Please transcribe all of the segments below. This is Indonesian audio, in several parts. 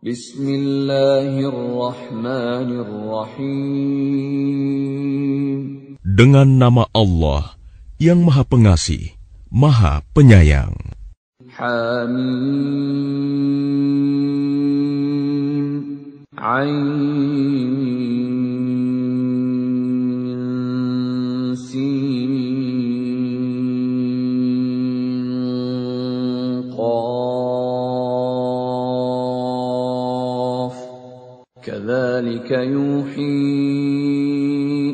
Bismillahirrahmanirrahim. Dengan nama Allah yang Maha Pengasih, Maha Penyayang. Hamim. Ain Sin Qaf. Kadzalika yuhi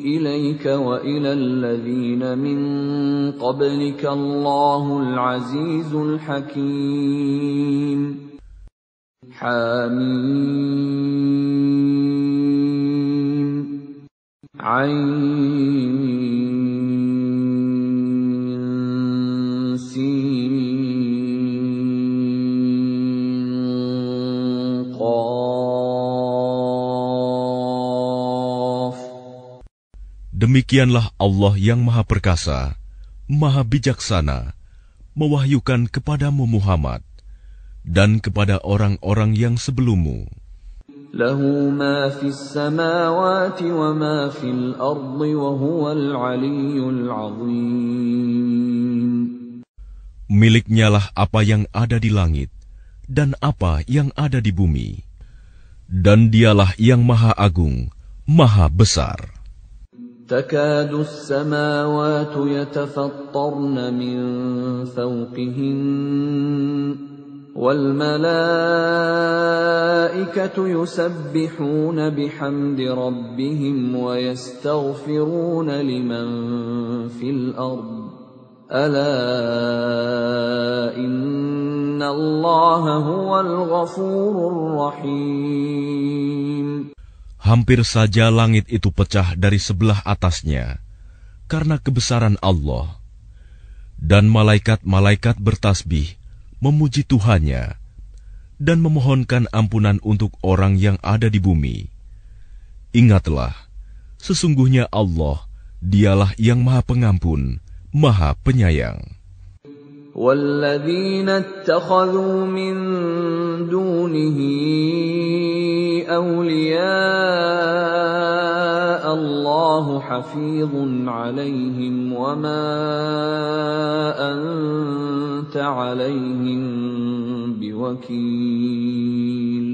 إليك وإلى الذين من قبلك الله العزيز الحكيم. حميم. عين سين Demikianlah Allah yang Maha Perkasa, Maha Bijaksana, mewahyukan kepadamu Muhammad dan kepada orang-orang yang sebelummu. Lahu ma fis samawati wa ma fil ardi wa huwal aliyyul azim. Miliknyalah apa yang ada di langit dan apa yang ada di bumi, dan dialah yang Maha Agung, Maha Besar. تكاد السماوات يتفطرن من فوقهن والملائكة يسبحون بحمد ربهم ويستغفرون لمن في الأرض ألا إن الله هو الغفور الرحيم. Hampir saja langit itu pecah dari sebelah atasnya karena kebesaran Allah, dan malaikat-malaikat bertasbih memuji Tuhannya dan memohonkan ampunan untuk orang yang ada di bumi. Ingatlah, sesungguhnya Allah, dialah yang Maha Pengampun, Maha Penyayang. وَالَّذِينَ اتَّخَذُوا مِن دُونِهِ أَوْلِيَاءَ اللَّهُ حَفِيظٌ عَلَيْهِمْ وَمَا أَنْتَ عَلَيْهِمْ بِوَكِيلٍ.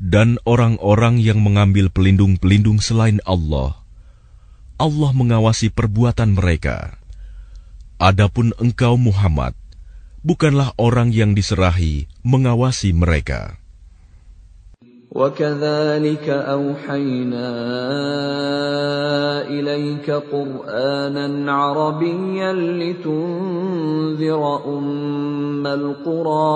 Dan orang-orang yang mengambil pelindung-pelindung selain Allah, Allah mengawasi perbuatan mereka. Adapun engkau Muhammad, bukanlah orang yang diserahi mengawasi mereka. وَكَذَلِكَ أَوْحَيْنَا إِلَيْكَ قُرْآنًا عَرَبِيًّا لِتُنذِرَ أُمَّ الْقُرَى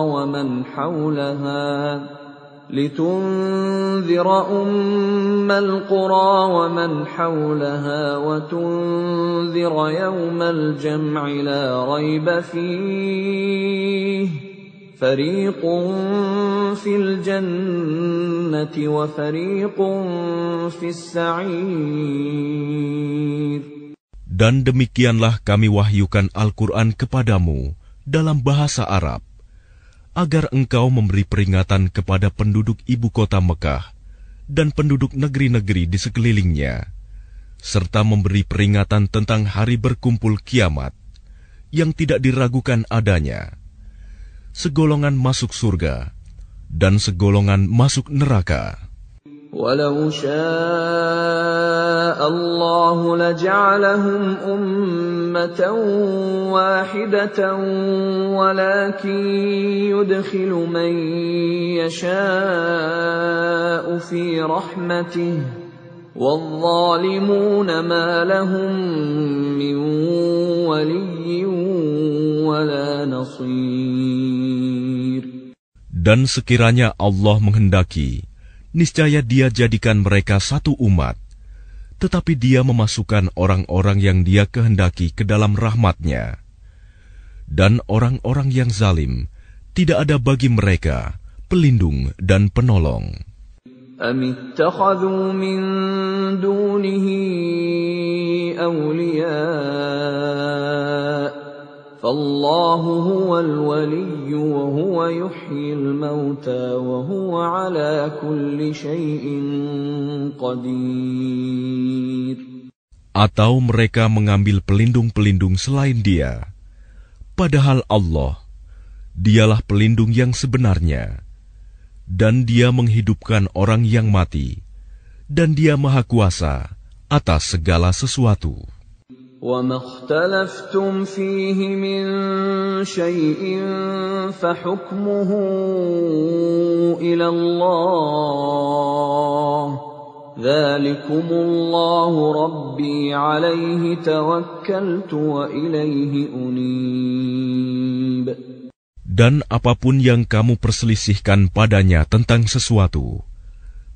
وَمَنْ حَوْلَهَا وَتُنذِرَ يَوْمَ الْجَمْعِ لَا رَيْبَ فِيهِ فَرِيقٌ فِي الْجَنَّةِ وَفَرِيقٌ فِي السَّعِيرِ. Dan demikianlah kami wahyukan Al-Quran kepadamu dalam bahasa Arab, agar engkau memberi peringatan kepada penduduk ibu kota Mekah dan penduduk negeri-negeri di sekelilingnya, serta memberi peringatan tentang hari berkumpul kiamat yang tidak diragukan adanya. Segolongan masuk surga dan segolongan masuk neraka. وَلَوْ شَاءَ اللَّهُ لَجَعَلَهُمْ أُمَّةً وَاحِدَةً وَلَكِنْ يُدْخِلُ مَنْ يَشَاءُ فِي رَحْمَتِهِ وَالظَّالِمُونَ مَا لَهُمْ مِنْ وَلِيٍّ وَلَا نَصِيرٍ. Dan sekiranya Allah menghendaki, niscaya Dia jadikan mereka satu umat, tetapi Dia memasukkan orang-orang yang Dia kehendaki ke dalam rahmat-Nya. Dan orang-orang yang zalim, tidak ada bagi mereka pelindung dan penolong. أَمِ اتَّخَذُوا مِن دُونِهِ أَوْلِيَاءَ فالله هو الولي وهو يحيي الموتى وهو على كل شيء قدير. Atau mereka mengambil pelindung-pelindung selain Dia, padahal Allah, Dialah pelindung yang sebenarnya, dan Dia menghidupkan orang yang mati, dan Dia Maha Kuasa atas segala sesuatu. وَمَا اخْتَلَفْتُمْ فِيهِ مِنْ شَيْءٍ فَحُكْمُهُ إِلَى اللَّهِ ذَلِكُمُ اللَّهُ رَبِّي عَلَيْهِ تَوَكَّلْتُ وَإِلَيْهِ أُنِيبُ. Dan apapun yang kamu perselisihkan padanya tentang sesuatu,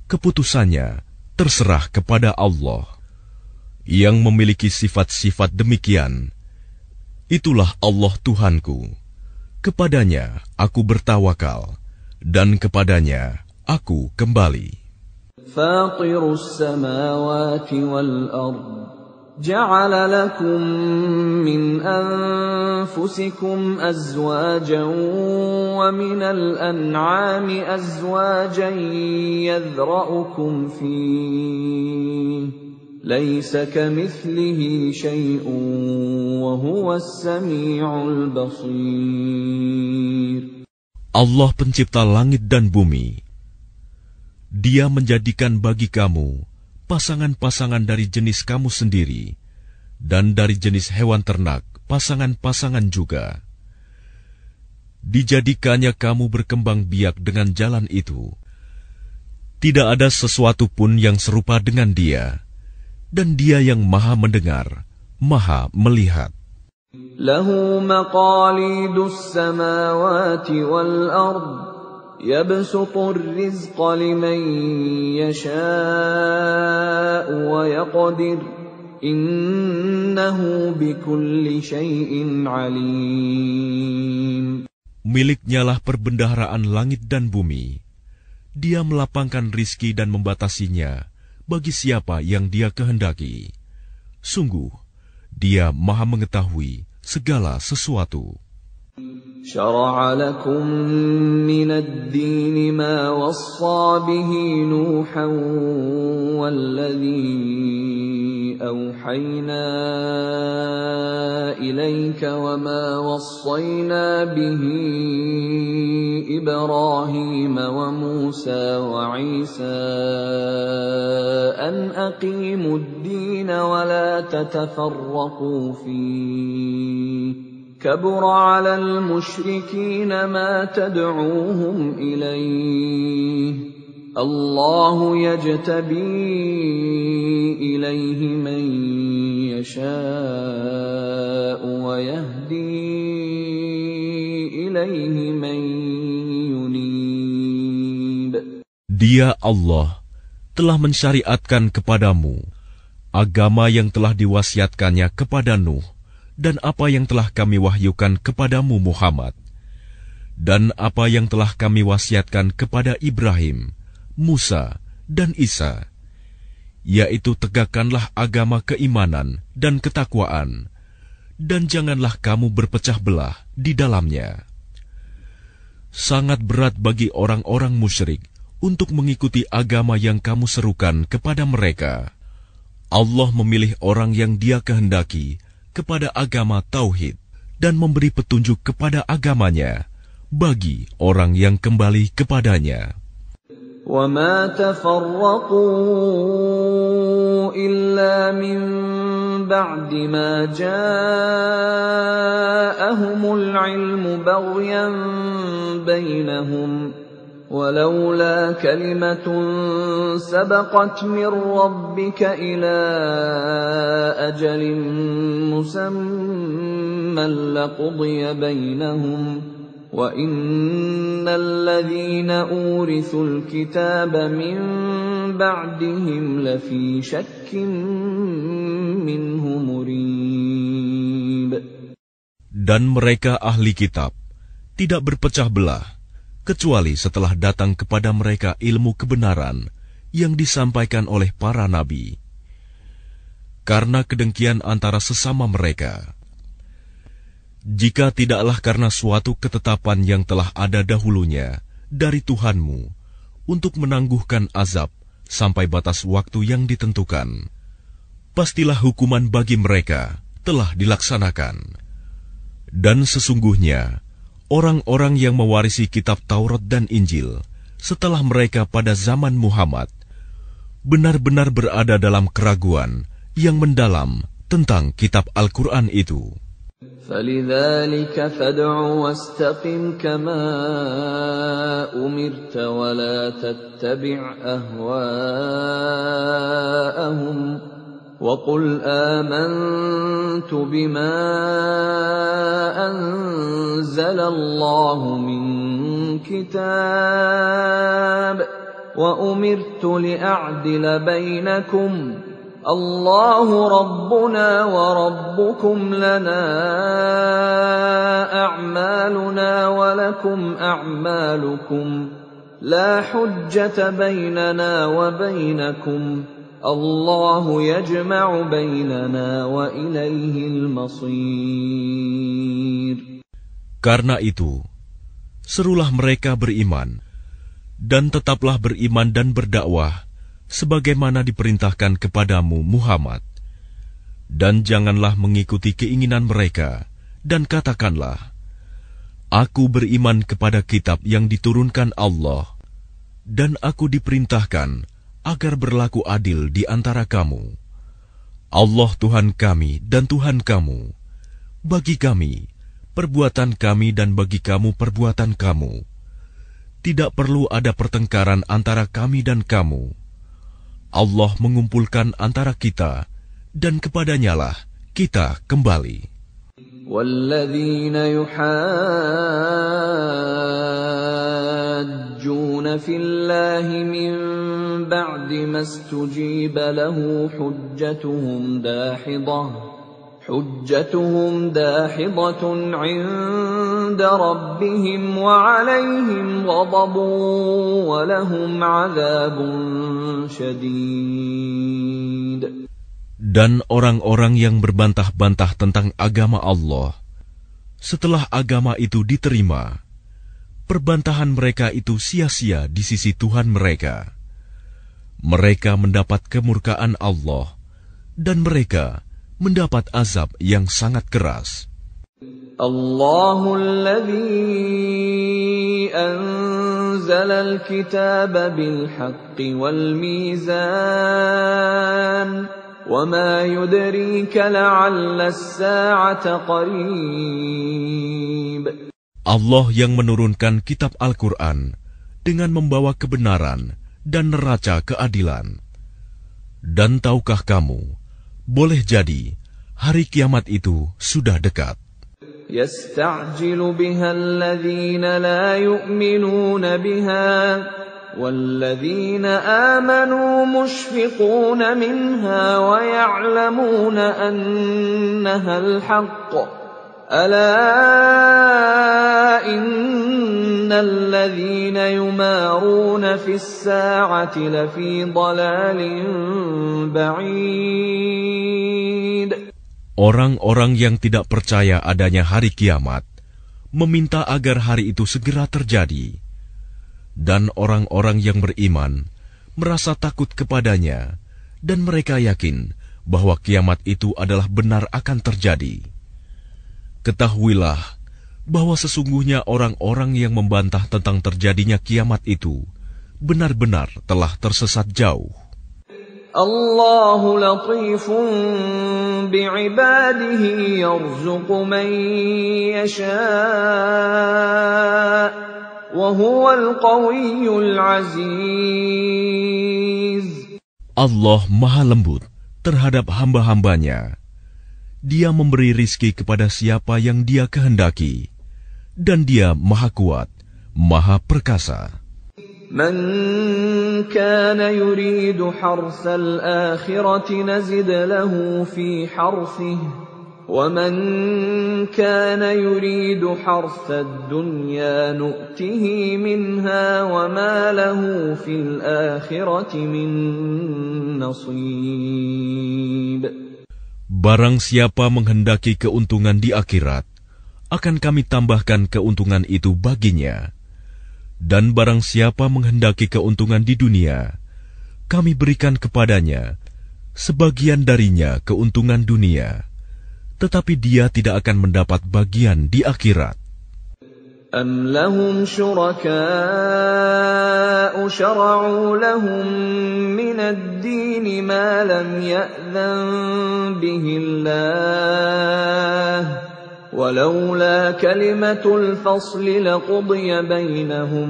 keputusannya terserah kepada Allah. Yang memiliki sifat-sifat demikian, itulah Allah Tuhanku. Kepadanya aku bertawakal, dan kepadanya aku kembali. Fatirus samawati wal ard, ja'ala lakum min anfusikum azwajan wa minal an'ami azwajan yadhra'ukum fihi. Laisa kamithlihi syai'un wa huwas sami'ul basir. Allah pencipta langit dan bumi. Dia menjadikan bagi kamu pasangan-pasangan dari jenis kamu sendiri, dan dari jenis hewan ternak pasangan-pasangan juga. Dijadikannya kamu berkembang biak dengan jalan itu. Tidak ada sesuatu pun yang serupa dengan Dia. Dan Dia yang Maha mendengar, Maha melihat. Lahu maqalidus samawati wal ard, yabsutur rizqa liman yasha'u wa yaqdir, innahu bikulli syai'in alim. Miliknyalah perbendaharaan langit dan bumi. Dia melapangkan rizki dan membatasinya bagi siapa yang Dia kehendaki. Sungguh, Dia Maha mengetahui segala sesuatu. Syara'a lakum minad din ma wassa bihi Nuhan walladhi awhayna ilayka wa ma wassayna bihi Ibrahim wa Musa wa Isa an aqimud din wa la tatafarraqu fihi. كبر على المشركين ما تدعوهم إليه الله يجتبي إليه من يشاء ويهدي إليه من ينيب. Dia Allah telah mensyariatkan kepadamu agama yang telah diwasiatkannya kepada Nuh, dan apa yang telah kami wahyukan kepadamu Muhammad, dan apa yang telah kami wasiatkan kepada Ibrahim, Musa, dan Isa, yaitu tegakkanlah agama keimanan dan ketakwaan, dan janganlah kamu berpecah belah di dalamnya. Sangat berat bagi orang-orang musyrik untuk mengikuti agama yang kamu serukan kepada mereka. Allah memilih orang yang Dia kehendaki kepada agama tauhid dan memberi petunjuk kepada agamanya bagi orang yang kembali kepadanya. وَمَا تَفَرَّقُوا إِلَّا مِن بَعْدِ مَا جَاءَهُمُ الْعِلْمُ بَغْيًا بَيْنَهُمْ وَلَوْلَا كَلِمَةٌ سَبَقَتْ مِنْ رَبِّكَ إِلَى أَجَلٍ مُّسَمًّى لَّقُضِيَ بَيْنَهُمْ وَإِنَّ الَّذِينَ أُورِثُوا الْكِتَابَ مِنْ بَعْدِهِمْ لَفِي شَكٍّ مِّنْهُ مُرِيبٍ. Dan mereka ahli kitab tidak berpecah belah kecuali setelah datang kepada mereka ilmu kebenaran yang disampaikan oleh para nabi. Karena kedengkian antara sesama mereka, jika tidaklah karena suatu ketetapan yang telah ada dahulunya dari Tuhanmu untuk menangguhkan azab sampai batas waktu yang ditentukan, pastilah hukuman bagi mereka telah dilaksanakan. Dan sesungguhnya, orang-orang yang mewarisi kitab Taurat dan Injil setelah mereka pada zaman Muhammad benar-benar berada dalam keraguan yang mendalam tentang kitab Al-Quran itu. فَلِذَلِكَ فَادْعُ وَاسْتَقِمْ كَمَا أُمِرْتَ وَلَا تَتَّبِعْ أَهْوَاءَهُمْ وَقُلْ آمَنْتُ بِمَا أَنزَلَ اللَّهُ مِنْ كِتَابٍ وَأُمِرْتُ لِأَعْدِلَ بَيْنَكُمْ اللَّهُ رَبُّنَا وَرَبُّكُمْ لَنَا أَعْمَالُنَا وَلَكُمْ أَعْمَالُكُمْ لَا حُجَّةَ بَيْنَنَا وَبَيْنَكُمْ اللَّهُ يَجْمَعُ بَيْنَنَا وَإِلَيْهِ الْمَصِيرُ. Karena itu, serulah mereka beriman, dan tetaplah beriman dan berdakwah sebagaimana diperintahkan kepadamu Muhammad. Dan janganlah mengikuti keinginan mereka, dan katakanlah, Aku beriman kepada kitab yang diturunkan Allah, dan aku diperintahkan agar berlaku adil di antara kamu. Allah Tuhan kami dan Tuhan kamu. Bagi kami, perbuatan kami dan bagi kamu perbuatan kamu. Tidak perlu ada pertengkaran antara kami dan kamu. Allah mengumpulkan antara kita, dan kepadanyalah kita kembali. وَالَّذِينَ يُحَاجُّونَ فِي اللَّهِ مِن بَعْدِ مَا اسْتُجِيبَ لَهُ حُجَّتُهُمْ دَاحِضَةٌ عِندَ رَبِّهِمْ وَعَلَيْهِمْ غَضَبٌ وَلَهُمْ عَذَابٌ شَدِيدٌ. Dan orang-orang yang berbantah-bantah tentang agama Allah, setelah agama itu diterima, perbantahan mereka itu sia-sia di sisi Tuhan mereka. Mereka mendapat kemurkaan Allah, dan mereka mendapat azab yang sangat keras. Allahul ladzi anzalal kitaba bil haqqi wal mizan wa ma yudrika la'alla as-sa'ata qarib. Allah yang menurunkan kitab Al-Quran dengan membawa kebenaran dan neraca keadilan. Dan tahukah kamu, boleh jadi hari kiamat itu sudah dekat. Yasta'jilu biha alladhina la yu'minuna biha walladhina amanu mushfiquna minha wa ya'lamuna annaha al-haqq. Ala innal ladhina yumaruna fis sa'ati lafi dhalalin ba'id. Orang-orang yang tidak percaya adanya hari kiamat meminta agar hari itu segera terjadi. Dan orang-orang yang beriman merasa takut kepadanya, dan mereka yakin bahwa kiamat itu adalah benar akan terjadi. Ketahuilah bahwa sesungguhnya orang-orang yang membantah tentang terjadinya kiamat itu benar-benar telah tersesat jauh. Allahu latifun bi'ibadihi yarzuqu man yasha' wa huwal qawiyyul aziz. Allah Maha Lembut terhadap hamba-hambanya. Dia memberi rizki kepada siapa yang Dia kehendaki, dan Dia Maha Kuat, Maha Perkasa. Man kana yuridu harsal akhirati nazid lahu fi harsihi wa man kana yuridu harsad dunya nu'tihi minha wa ma lahu fil akhirati min nasib. Barang siapa menghendaki keuntungan di akhirat, akan kami tambahkan keuntungan itu baginya. Dan barang siapa menghendaki keuntungan di dunia, kami berikan kepadanya sebagian darinya keuntungan dunia, tetapi dia tidak akan mendapat bagian di akhirat. أَمْ لَهُمْ شُرَكَاءُ شَرَعُوا لَهُم مِّنَ الدِّينِ مَا لَمْ يَأْذَن بِهِ اللَّهُ وَلَوْلَا كَلِمَةُ الْفَصْلِ لَقُضِيَ بَيْنَهُمْ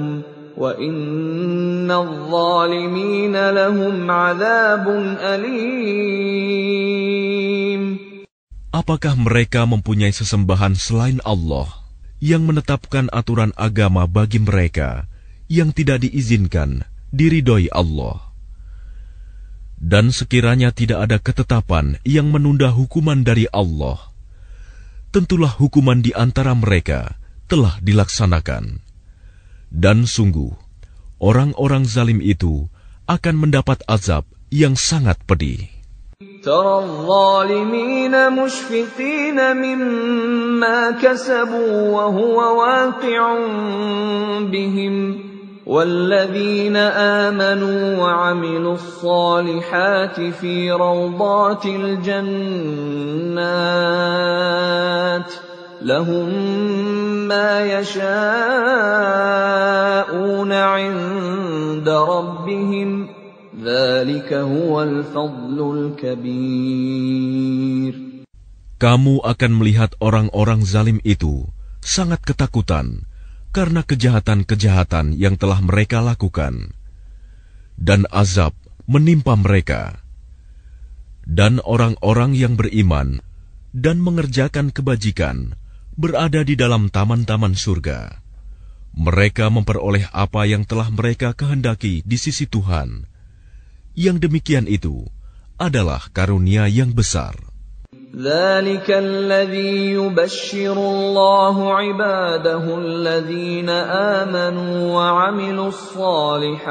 وَإِنَّ الظَّالِمِينَ لَهُمْ عَذَابٌ أَلِيمٌ. Apakah mereka mempunyai sesembahan selain Allah yang menetapkan aturan agama bagi mereka yang tidak diizinkan diridhoi Allah? Dan sekiranya tidak ada ketetapan yang menunda hukuman dari Allah, tentulah hukuman di antara mereka telah dilaksanakan. Dan sungguh, orang-orang zalim itu akan mendapat azab yang sangat pedih. ترى الظالمين مشفقين مما كسبوا وهو واقع بهم والذين آمنوا وعملوا الصالحات في روضات الجنات لهم ما يشاءون عند ربهم Kamu akan melihat orang-orang zalim itu sangat ketakutan karena kejahatan-kejahatan yang telah mereka lakukan, dan azab menimpa mereka. Dan orang-orang yang beriman dan mengerjakan kebajikan berada di dalam taman-taman surga. Mereka memperoleh apa yang telah mereka kehendaki di sisi Tuhan. Yang demikian itu adalah karunia yang besar. ذَلِكَ الَّذِي يُبَشِّرُ اللَّهُ عِبَادَهُ الَّذِينَ آمَنُوا وَعَمِلُوا الصَّالِحَاتِ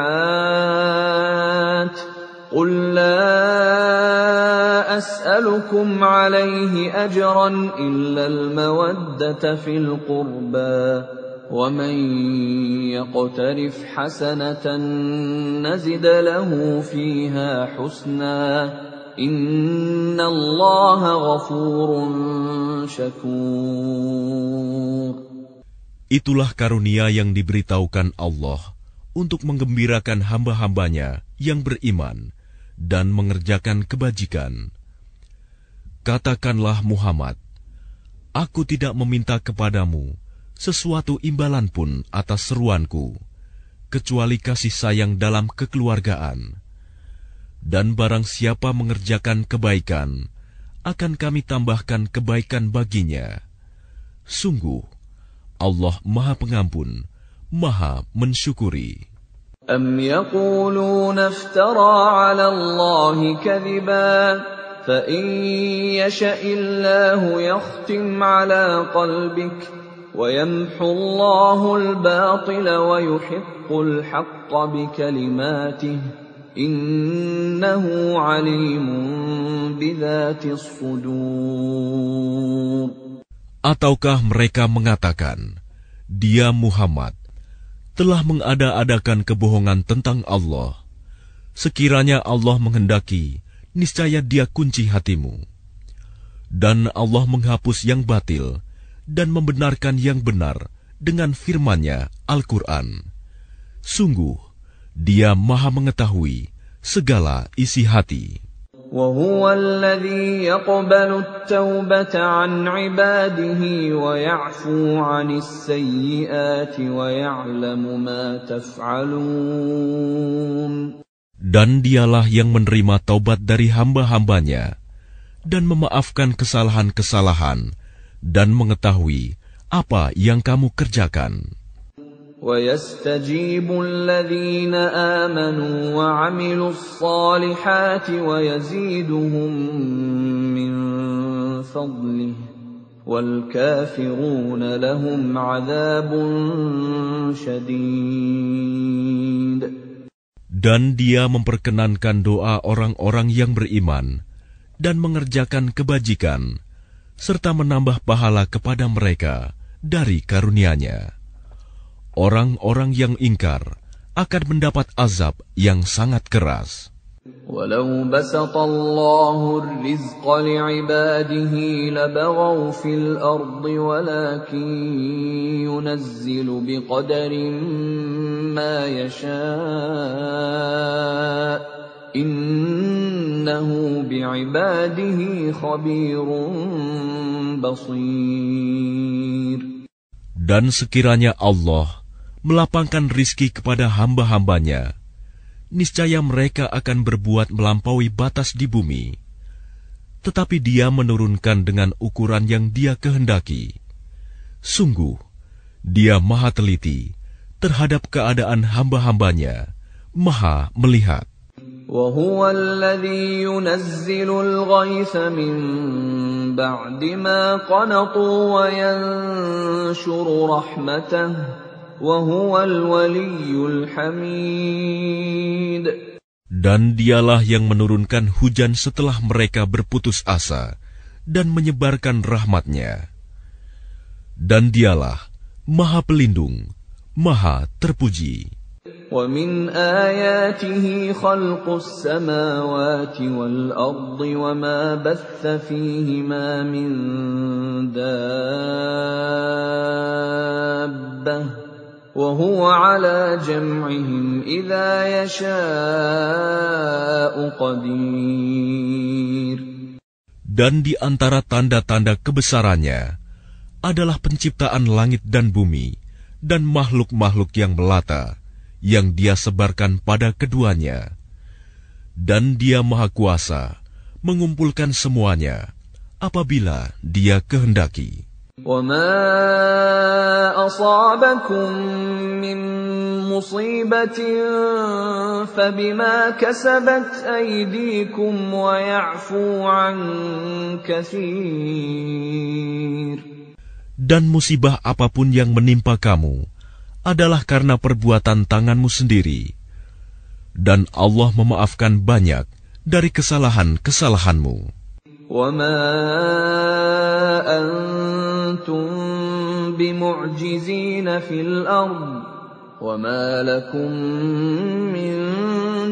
قُل لَّا أَسْأَلُكُمْ عَلَيْهِ أَجْرًا إِلَّا الْمَوَدَّةَ فِي الْقُرْبَى وَمَن يَقْتَرِفْ حَسَنَةً نَّزِدْ لَهُ فِيهَا حُسْنًا إِنَّ اللَّهَ غَفُورٌ شَكُورٌ. Itulah karunia yang diberitahukan Allah untuk menggembirakan hamba-hambanya yang beriman dan mengerjakan kebajikan. Katakanlah Muhammad, aku tidak meminta kepadamu sesuatu imbalan pun atas seruanku, kecuali kasih sayang dalam kekeluargaan. Dan barang siapa mengerjakan kebaikan, akan kami tambahkan kebaikan baginya. Sungguh, Allah Maha Pengampun, Maha Mensyukuri. أَمْ يَقُولُونَ افْتَرَىٰ عَلَى اللَّهِ كَذِبًا فَإِن يَشَإِ اللَّهُ يَخْتِمْ عَلَىٰ قَلْبِكَ وَيَمْحُ اللَّهُ الْبَاطِلَ وَيُحِقُّ الْحَقَّ بِكَلِمَاتِهِ إِنَّهُ عَلِيمٌ بِذَاتِ الصُّدُورِ. Ataukah mereka mengatakan, dia Muhammad telah mengada-adakan kebohongan tentang Allah. Sekiranya Allah menghendaki, niscaya Dia kunci hatimu. Dan Allah menghapus yang batil dan membenarkan yang benar dengan firman-Nya Al-Quran. Sungguh, Dia Maha mengetahui segala isi hati. وَهُوَ الَّذِي يَقْبَلُ التَّوْبَةَ عَنْ عِبَادِهِ وَيَعْفُو عَنِ السَّيِّئَاتِ وَيَعْلَمُ مَا تَفْعَلُونَ. Dan Dialah yang menerima taubat dari hamba-hambanya dan memaafkan kesalahan-kesalahan dan mengetahui apa yang kamu kerjakan. وَيَسْتَجِيبُ الَّذِينَ آمَنُوا وَعَمِلُوا الصَّالِحَاتِ وَيَزِيدُهُم مِّن فَضْلِهِ وَالْكَافِرُونَ لَهُمْ عَذَابٌ شَدِيدٌ. Dan Dia memperkenankan doa orang-orang yang beriman dan mengerjakan kebajikan, serta menambah pahala kepada mereka dari karunia-Nya. Orang-orang yang ingkar akan mendapat azab yang sangat keras. وَلَوْ بَسَطَ اللَّهُ الرِّزْقَ لِعِبَادِهِ لَبَغَوْا فِي الْأَرْضِ وَلَكِنْ يُنَزِّلُ بِقَدَرٍ مَا يَشَاءُ إِنَّهُ بِعِبَادِهِ خَبِيرٌ بَصِيرٌ. Dan sekiranya Allah melapangkan rizki kepada hamba-hambanya, niscaya mereka akan berbuat melampaui batas di bumi. Tetapi Dia menurunkan dengan ukuran yang Dia kehendaki. Sungguh, Dia maha teliti terhadap keadaan hamba-hambanya, maha melihat. وَهُوَ الَّذِي يُنَزِّلُ الْغَيْثَ مِن بَعْدِ مَا قَنَطُوا وَيَنشُرُ رَحْمَتَهُ وَهُوَ الْوَلِيُّ الْحَمِيدُ. Dan Dialah yang menurunkan hujan setelah mereka berputus asa dan menyebarkan rahmat-Nya. Dan Dialah Maha Pelindung, Maha Terpuji. وَمِنْ آيَاتِهِ خَلْقُ السَّمَاوَاتِ وَالْأَرْضِ وَمَا بَثَّ فِيهِمَا مِنْ دَابَّةٍ وَهُوَ عَلَى جَمْعِهِمْ إِذَا يَشَاءُ قَدِيرٌ. Dan di antara tanda-tanda kebesarannya adalah penciptaan langit dan bumi dan makhluk-makhluk yang melata, yang Dia sebarkan pada keduanya. Dan Dia Maha Kuasa mengumpulkan semuanya apabila Dia kehendaki. وَمَا أَصَابَكُم مِّن مُّصِيبَةٍ فَبِمَا كَسَبَتْ أَيْدِيكُمْ وَيَعْفُو عَن كَثِيرٍ. Dan musibah apapun yang menimpa kamu adalah karena perbuatan tanganmu sendiri, dan Allah memaafkan banyak dari kesalahan-kesalahanmu. وَمَا أَنْتُمْ بِمُعْجِزِينَ فِي الْأَرْضِ وَمَا لَكُمْ مِنْ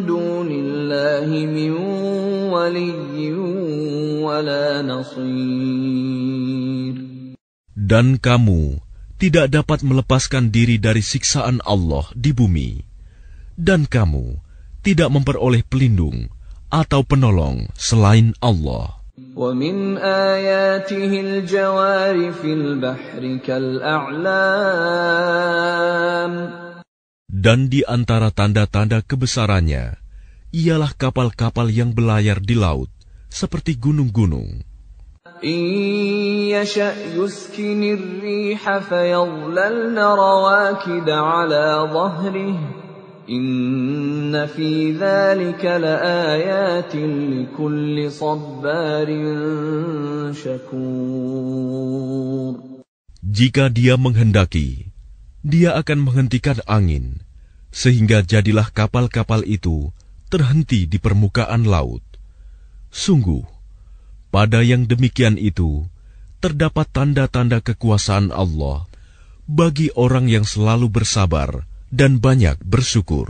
دُونِ اللَّهِ مِنْ وَلِيٍّ وَلَا نَصِيرٍ. Dan kamu tidak dapat melepaskan diri dari siksaan Allah di bumi, dan kamu tidak memperoleh pelindung atau penolong selain Allah. وَمِنْ آيَاتِهِ الْجَوَارِ فِي الْبَحْرِ كَالْأَعْلَامِ. Dan di antara tanda-tanda kebesarannya ialah kapal-kapal yang belayar di laut seperti gunung-gunung. إِن يَشَأْ يُسْكِنِ الرِّيحَ فَيَظْلَلْنَ رَوَاكِدَ عَلَى ظَهْرِهِ إِنَّ فِي ذَلِكَ لَآيَاتٍ لِكُلِّ صَبَّارٍ شَكُورٍ. Jika Dia menghendaki, Dia akan menghentikan angin, sehingga jadilah kapal-kapal itu terhenti di permukaan laut. Sungguh, pada yang demikian itu, terdapat tanda-tanda kekuasaan Allah bagi orang yang selalu bersabar dan banyak bersyukur.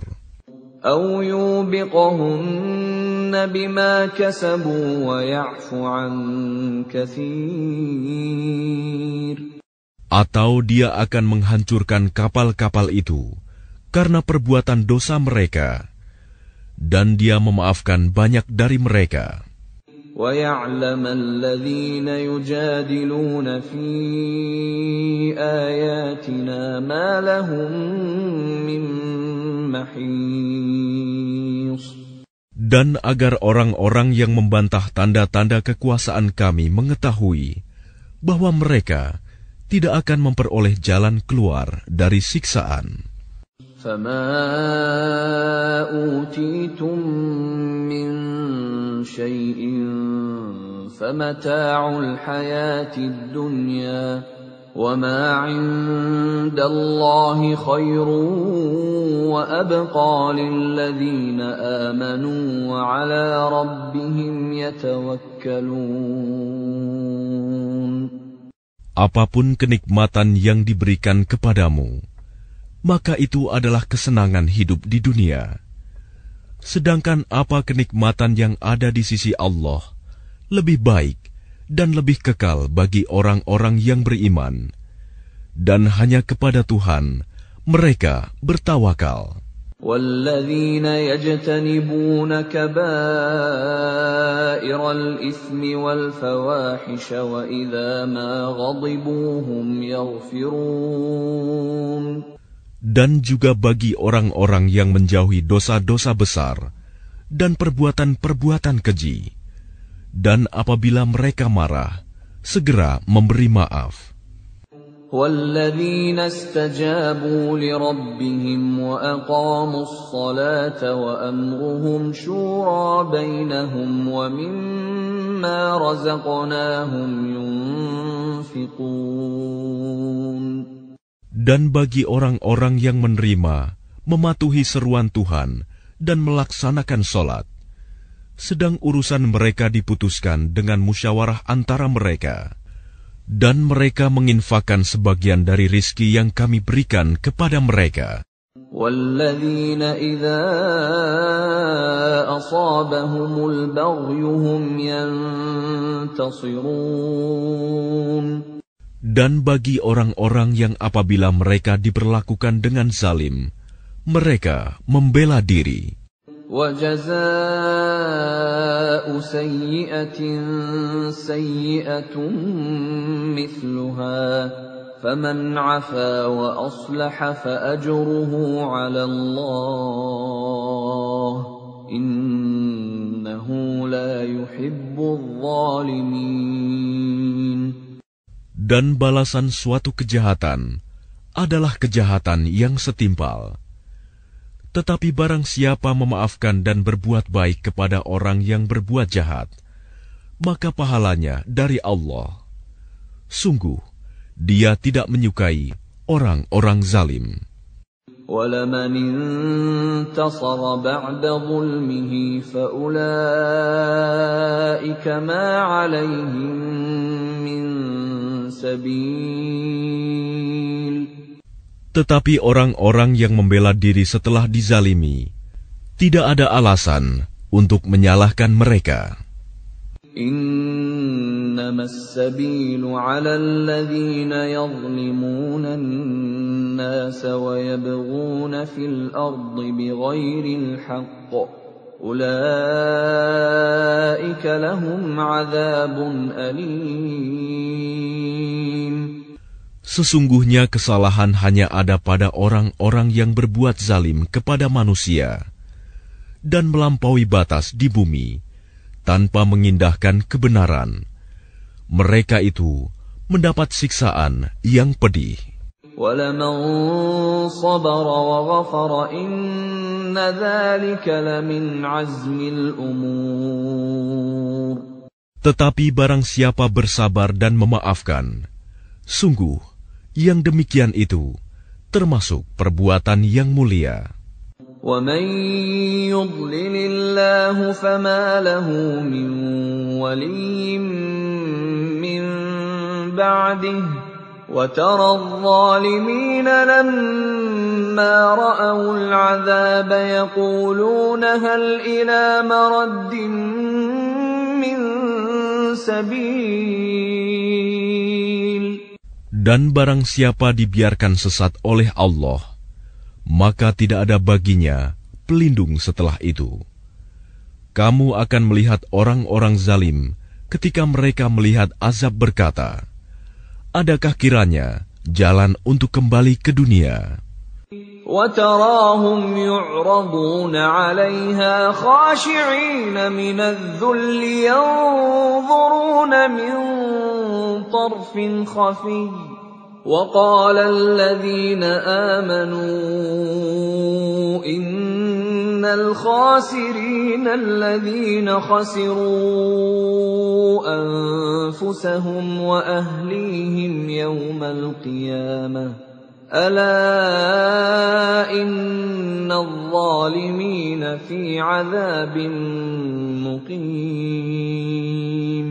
أَوْ يُوبِقْهُنَّ بِمَا كَسَبُوا وَيَعْفُ عَنْ كَثِيرٍ. Atau Dia akan menghancurkan kapal-kapal itu karena perbuatan dosa mereka, dan Dia memaafkan banyak dari mereka. وَيَعْلَمَ الَّذِينَ يُجَادِلُونَ فِي آيَاتِنَا مَا لَهُم مِّن مَّحِيصٍ. Dan agar orang-orang yang membantah tanda-tanda kekuasaan Kami mengetahui bahwa mereka tidak akan memperoleh jalan keluar dari siksaan. فَمَا أُوتِيتُم مِّن شَيْءٍ فَمَتَاعُ الْحَيَاةِ الدُّنْيَا وَمَا عِندَ اللَّهِ خَيْرٌ وَأَبْقَىٰ لِلَّذِينَ آمَنُوا وَعَلَىٰ رَبِّهِمْ يَتَوَكَّلُونَ. apapun kenikmatan yang diberikan kepadamu, maka itu adalah kesenangan hidup di dunia. Sedangkan apa kenikmatan yang ada di sisi Allah lebih baik dan lebih kekal bagi orang-orang yang beriman, dan hanya kepada Tuhan mereka bertawakal. وَالَّذِينَ يَجْتَنِبُونَ كَبَائِرَ الْإِثْمِ وَالْفَوَاحِشَ وَإِذَا مَا غَضِبُوا هُمْ يَغْفِرُونَ. Dan juga bagi orang-orang yang menjauhi dosa-dosa besar dan perbuatan-perbuatan keji, dan apabila mereka marah, segera memberi maaf. وَالَّذِينَ اسْتَجَابُوا لِرَبِّهِمْ وَأَقَامُوا الصَّلَاةَ وَأَمْرُهُمْ شُورَى بَيْنَهُمْ وَمِمَّا رَزَقْنَاهُمْ يُنْفِقُونَ. Dan bagi orang-orang yang menerima, mematuhi seruan Tuhan, dan melaksanakan sholat, sedang urusan mereka diputuskan dengan musyawarah antara mereka, dan mereka menginfakkan sebagian dari rizki yang kami berikan kepada mereka. وَالَّذِينَ إِذَا أَصَابَهُمُ الْبَغْيُ هُمْ يَنْتَصِرُونَ. Dan bagi orang-orang yang apabila mereka diperlakukan dengan zalim, mereka membela diri. وَجَزَاءُ سَيِّئَةٍ سَيِّئَةٌ مِثْلُهَا فَمَنْ عَفَا وَأَصْلَحَ فَأَجْرُهُ عَلَى اللَّهِ إِنَّهُ لَا يُحِبُّ الظَّالِمِينَ. Dan balasan suatu kejahatan adalah kejahatan yang setimpal. Tetapi barang siapa memaafkan dan berbuat baik kepada orang yang berbuat jahat, maka pahalanya dari Allah. Sungguh, Dia tidak menyukai orang-orang zalim. وَلَمَنِ انتَصَرَ بَعْدَ ظُلْمِهِ فَأُولَئِكَ مَا عَلَيْهِمْ مِنْ سَبِيلٍ. Tetapi orang-orang yang membela diri setelah dizalimi, tidak ada alasan untuk menyalahkan mereka. إِنَّمَا السَّبِيلُ عَلَى الَّذِينَ يَظْلِمُونَ النَّاسَ وَيَبْغُونَ فِي الْأَرْضِ بِغَيْرِ الْحَقِّ أُولَئِكَ لَهُمْ عَذَابٌ أَلِيمٌ. Sesungguhnya kesalahan hanya ada pada orang-orang yang berbuat zalim kepada manusia dan melampaui batas di bumi tanpa mengindahkan kebenaran. Mereka itu mendapat siksaan yang pedih. وَلَمَنْ صَبَرَ وَغَفَرَ إِنَّ ذَلِكَ لَمِنْ عَزْمِ الْأُمُورِ. Tetapi barang siapa bersabar dan memaafkan, sungguh yang demikian itu termasuk perbuatan yang mulia. وَمَنْ يُضْلِلِ اللَّهُ فَمَا لَهُ مِنْ وَلِيٍّ مِّنْ بَعْدِهِ وَتَرَى الظَّالِمِينَ لَمَّا رَأَوُا الْعَذَابَ يَقُولُونَ هَلْ إِلَى مَرَدٍّ مِّنْ سَبِيلٍ. Dan barang siapa dibiarkan sesat oleh Allah, maka tidak ada baginya pelindung setelah itu. Kamu akan melihat orang-orang zalim ketika mereka melihat azab berkata, adakah kiranya jalan untuk kembali ke dunia? وَتَرَاهُمْ يُعْرَضُونَ عَلَيْهَا خَاشِعِينَ مِنَ الذُّلِّ يَنظُرُونَ مِنْ طَرْفٍ خَفِيٍّ وَقَالَ الَّذِينَ آمَنُوا إِنَّ الْخَاسِرِينَ الَّذِينَ خَسِرُوا أَنفُسَهُمْ وَأَهْلِيهِمْ يَوْمَ الْقِيَامَةِ أَلَا إِنَّ الظَّالِمِينَ فِي عَذَابٍ مُقِيمٍ.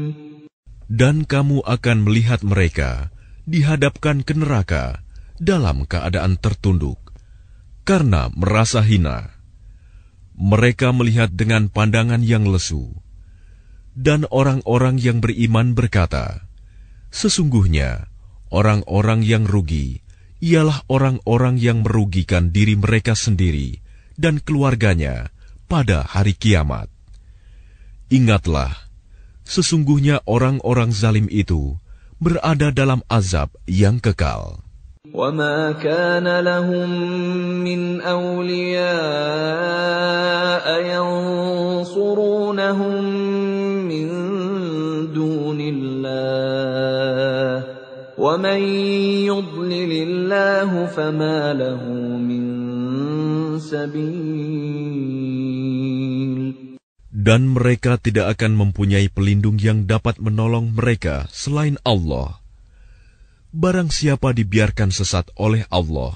Dan kamu akan melihat mereka dihadapkan ke neraka dalam keadaan tertunduk karena merasa hina. Mereka melihat dengan pandangan yang lesu. Dan orang-orang yang beriman berkata, sesungguhnya orang-orang yang rugi ialah orang-orang yang merugikan diri mereka sendiri dan keluarganya pada hari kiamat. Ingatlah, sesungguhnya orang-orang zalim itu berada dalam azab yang kekal. وَمَا كَانَ لَهُم مِّنْ أَوْلِيَاءَ يَنصُرُونَهُم مِّن دُونِ اللَّهِ وَمَن يُضْلِلِ اللَّهُ فَمَا لَهُ مِن سَبِيلٍ. Dan mereka tidak akan mempunyai pelindung yang dapat menolong mereka selain Allah. Barang siapa dibiarkan sesat oleh Allah,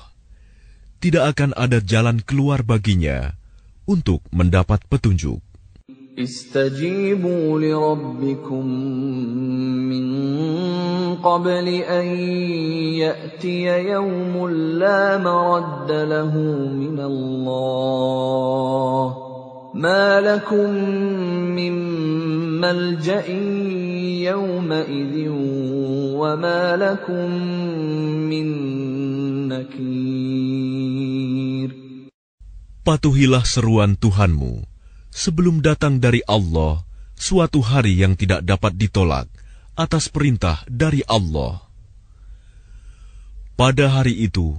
tidak akan ada jalan keluar baginya untuk mendapat petunjuk. Istajibu li rabbikum min qabli an ya'tiya yawmun la maradda lahu min Allah. Ma lakum min malja'in yawma'idhin wa ma lakum min nakir. Patuhilah seruan Tuhanmu sebelum datang dari Allah suatu hari yang tidak dapat ditolak atas perintah dari Allah. Pada hari itu,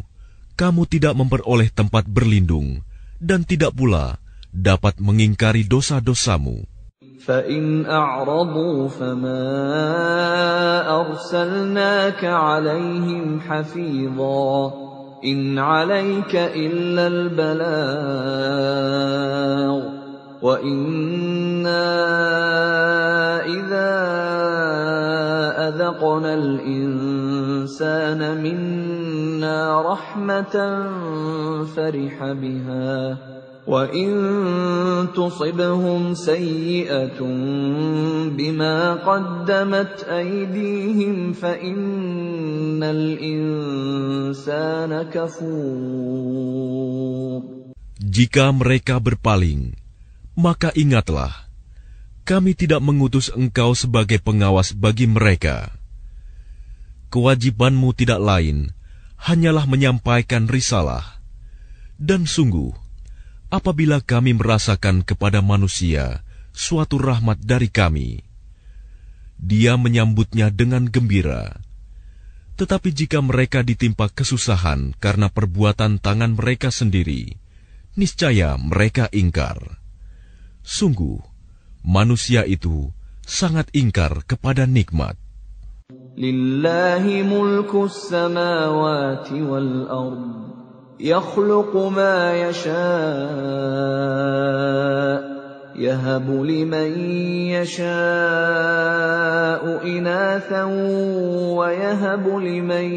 kamu tidak memperoleh tempat berlindung dan tidak pula dapat mengingkari dosa-dosamu. فَإِنْ أَعْرَضُوا فَمَا أَرْسَلْنَاكَ عَلَيْهِمْ حَفِيظًا إِنْ عَلَيْكَ إِلَّا الْبَلَاغُ وَإِنَّا إِذَا أَذَقْنَا الْإِنسَانَ مِنَّا رَحْمَةً فَرِحَ بِهَا وَإِن تُصِبْهُمْ سَيِّئَةٌ بِمَا قَدَّمَتْ أَيْدِيهِمْ فَإِنَّ الْإِنسَانَ كَفُورٌ. Jika mereka berpaling, maka ingatlah, kami tidak mengutus engkau sebagai pengawas bagi mereka. Kewajibanmu tidak lain, hanyalah menyampaikan risalah. Dan sungguh, apabila kami merasakan kepada manusia suatu rahmat dari kami, dia menyambutnya dengan gembira. Tetapi jika mereka ditimpa kesusahan karena perbuatan tangan mereka sendiri, niscaya mereka ingkar. Sungguh, manusia itu sangat ingkar kepada nikmat. Lillahi mulkus samawati wal ardh. يخلق ما يشاء يهب لمن يشاء إناثا ويهب لمن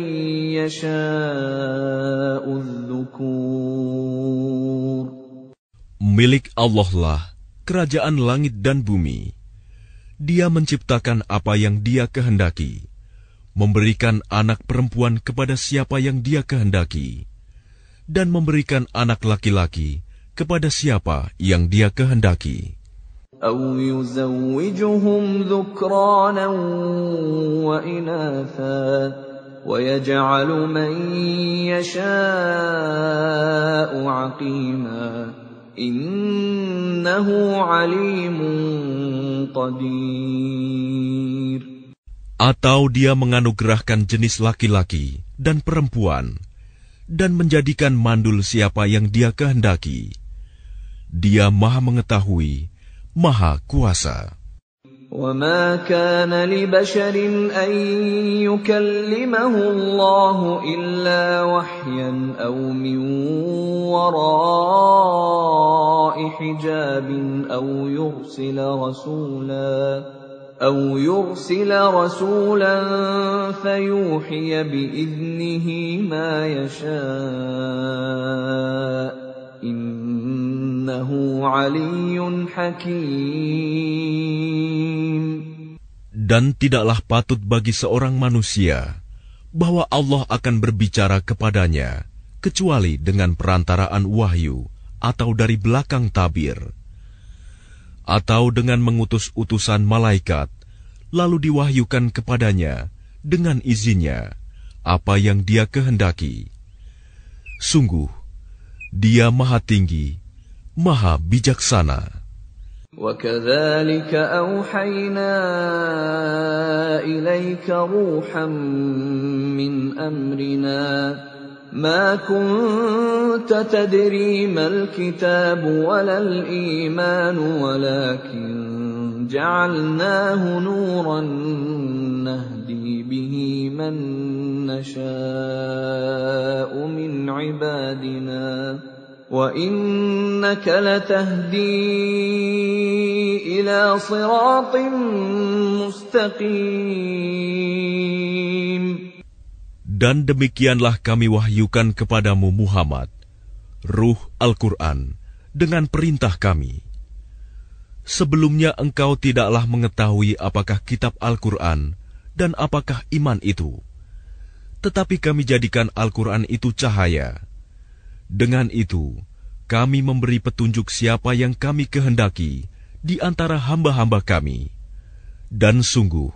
يشاء الذكور. Milik Allah lah kerajaan langit dan bumi. Dia menciptakan apa yang Dia kehendaki, memberikan anak perempuan kepada siapa yang Dia kehendaki, dan memberikan anak laki-laki kepada siapa yang Dia kehendaki. أَوْ يُزَوِّجُهُمْ ذُكْرَانًا وَإِنَاثًا وَيَجْعَلُ مَن يَشَاءُ عَقِيمًا إِنَّهُ عَلِيمٌ قَدِيرٌ. Atau Dia menganugerahkan jenis laki-laki dan perempuan dan menjadikan mandul siapa yang Dia kehendaki. Dia Maha Mengetahui, Maha Kuasa. وَمَا كَانَ لِبَشَرٍ أَن يُكَلِّمَهُ اللَّهُ إِلَّا وَحْيًا أَوْ مِن وَرَاءِ حِجَابٍ أَوْ يُرْسِلَ رَسُولًا فَيُوحِيَ بِإِذْنِهِ مَا يَشَاءُ إِنَّهُ عَلِيٌّ حَكِيمٌ. Dan tidaklah patut bagi seorang manusia bahwa Allah akan berbicara kepadanya kecuali dengan perantaraan wahyu atau dari belakang tabir, atau dengan mengutus utusan malaikat, lalu diwahyukan kepadanya dengan izinnya apa yang Dia kehendaki. Sungguh, Dia Maha Tinggi, Maha Bijaksana. وَكَذَلِكَ أَوْحَيْنَا إِلَيْكَ رُوحًا مِّنْ أَمْرِنَا مَا كُنتَ تَدْرِي مَا الْكِتَابُ وَلَا الْإِيمَانُ وَلَكِنْ جَعَلْنَاهُ نُورًا نَهْدِي بِهِ مَن نَّشَاءُ مِنْ عِبَادِنَا وَإِنَّكَ لَتَهْدِي إِلَى صِرَاطٍ مُسْتَقِيمٍ. Dan demikianlah kami wahyukan kepadamu Muhammad, Ruh Al-Quran, dengan perintah kami. Sebelumnya engkau tidaklah mengetahui apakah kitab Al-Quran dan apakah iman itu. Tetapi kami jadikan Al-Quran itu cahaya. Dengan itu, kami memberi petunjuk siapa yang kami kehendaki di antara hamba-hamba kami. Dan sungguh,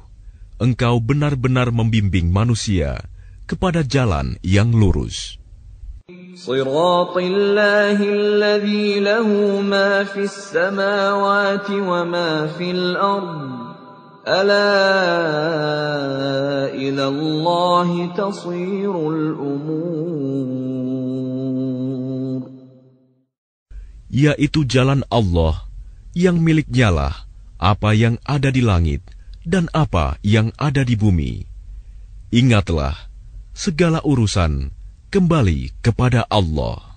engkau benar-benar membimbing manusia kepada jalan yang lurus. Shiraṭillahi alladhi lahu ma fis samawati wa ma fil ardh. Ala ila Allahi tasirul umur. Yaitu jalan Allah yang miliknyalah apa yang ada di langit dan apa yang ada di bumi. Ingatlah, segala urusan kembali kepada Allah.